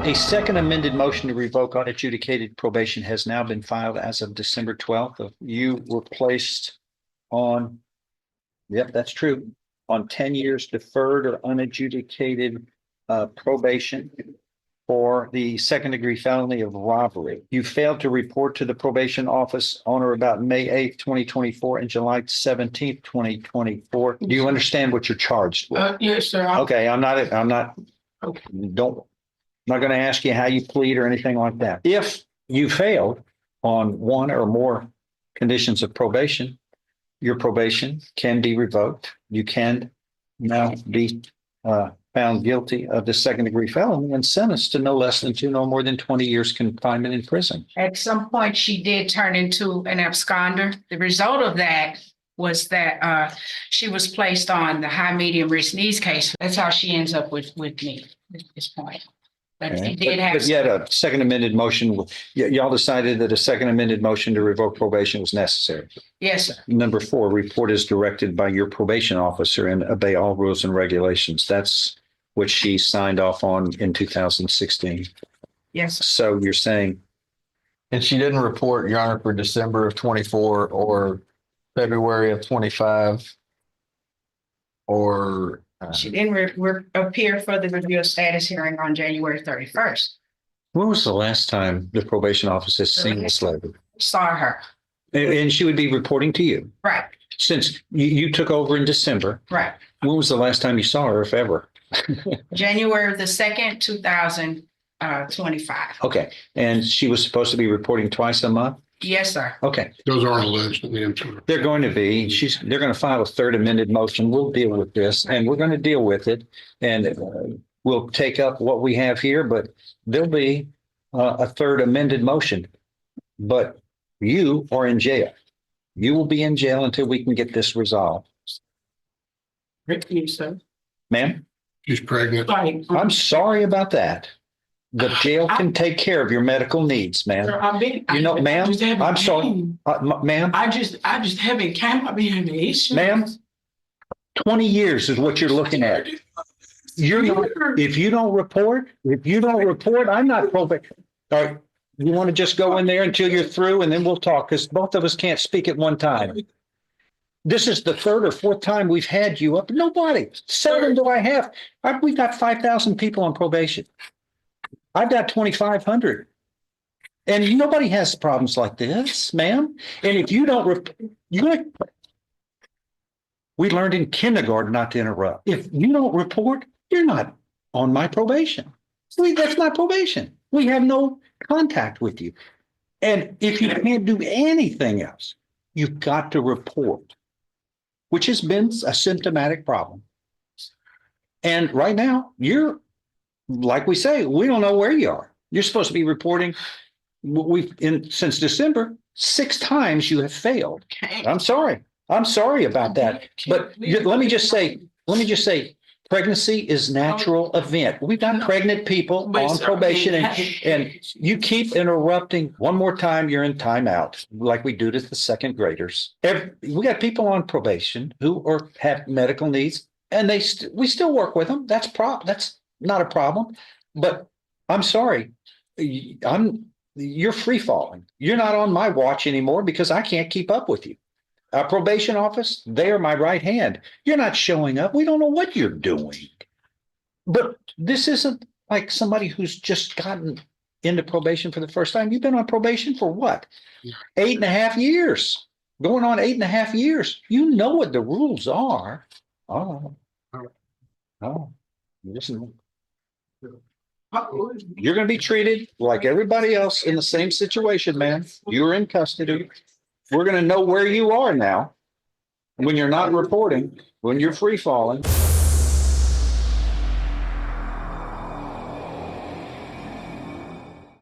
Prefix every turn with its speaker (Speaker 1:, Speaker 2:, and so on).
Speaker 1: A second amended motion to revoke unadjudicated probation has now been filed as of December 12th. You were placed on, yep, that's true, on 10 years deferred or unadjudicated probation for the second degree felony of robbery. You failed to report to the probation office on or about May 8th, 2024 and July 17th, 2024. Do you understand what you're charged with?
Speaker 2: Yes, sir.
Speaker 1: Okay, I'm not, I'm not going to ask you how you plead or anything like that. If you failed on one or more conditions of probation, your probation can be revoked. You can now be found guilty of the second degree felony and sentenced to no less than 2, no more than 20 years confinement in prison.
Speaker 2: At some point, she did turn into an absconder. The result of that was that she was placed on the high, medium risk needs case. That's how she ends up with me at this point. But
Speaker 1: Okay.
Speaker 2: she did have.
Speaker 1: But yet a second amended motion, y'all decided that a second amended motion to revoke probation was necessary.
Speaker 2: Yes, sir.
Speaker 1: Number 4, report is directed by your probation officer and obey all rules and regulations. That's what she signed off on in 2016.
Speaker 2: Yes, sir.
Speaker 1: So you're saying,
Speaker 3: And she didn't report, Your Honor, for December of 24 or February of 25 or
Speaker 2: She didn't appear for the review of status hearing on January 31st.
Speaker 1: when was the last time the probation office has seen this lady?
Speaker 2: Saw her.
Speaker 1: And she would be reporting to you.
Speaker 2: Right,
Speaker 1: Since you took over in December,
Speaker 2: right.
Speaker 1: when was the last time you saw her, if ever?
Speaker 2: January the 2nd, 2025.
Speaker 1: Okay. And she was supposed to be reporting twice a month?
Speaker 2: Yes, sir.
Speaker 1: Okay.
Speaker 4: Those aren't alleged in the interim.
Speaker 1: They're going to be, they're going to file a third amended motion. We'll deal with this and we're going to deal with it. And we'll take up what we have here, but there'll be a third amended motion. But you are in jail. You will be in jail until we can get this resolved.
Speaker 2: You, sir.
Speaker 1: Ma'am,
Speaker 4: She's pregnant.
Speaker 2: Right.
Speaker 1: I'm sorry about that. The jail can take care of your medical needs, ma'am. You know, ma'am, I'm sorry, ma'am,
Speaker 5: I just haven't came. I've been having issues.
Speaker 1: ma'am, 20 years is what you're looking at. You're not, if you don't report, I'm not probation. All right, you want to just go in there until you're through and then we'll talk because both of us can't speak at one time. This is the third or fourth time we've had you up. Nobody. 7 do I have? We've got 5,000 people on probation. I've got 2,500. And nobody has problems like this, ma'am. And if you don't, we learned in kindergarten not to interrupt. If you don't report, you're not on my probation. That's not probation. We have no contact with you. And if you can't do anything else, you've got to report, which has been a symptomatic problem. And right now, you're, like we say, we don't know where you are. You're supposed to be reporting. Since December, 6 times you have failed.
Speaker 2: Okay.
Speaker 1: I'm sorry. I'm sorry about that. But let me just say, pregnancy is a natural event. We've got pregnant people on probation and you keep interrupting. One more time, you're in timeout, like we do to the second graders. We got people on probation who have medical needs and we still work with them. That's not a problem. But I'm sorry. You're free falling. You're not on my watch anymore because I can't keep up with you. Probation office, they are my right hand. You're not showing up. We don't know what you're doing. But this isn't like somebody who's just gotten into probation for the first time. You've been on probation for what? 8.5 years. Going on 8.5 years. You know what the rules are. Oh. Listen. You're going to be treated like everybody else in the same situation, man. You're in custody. We're going to know where you are now when you're not reporting, when you're free falling.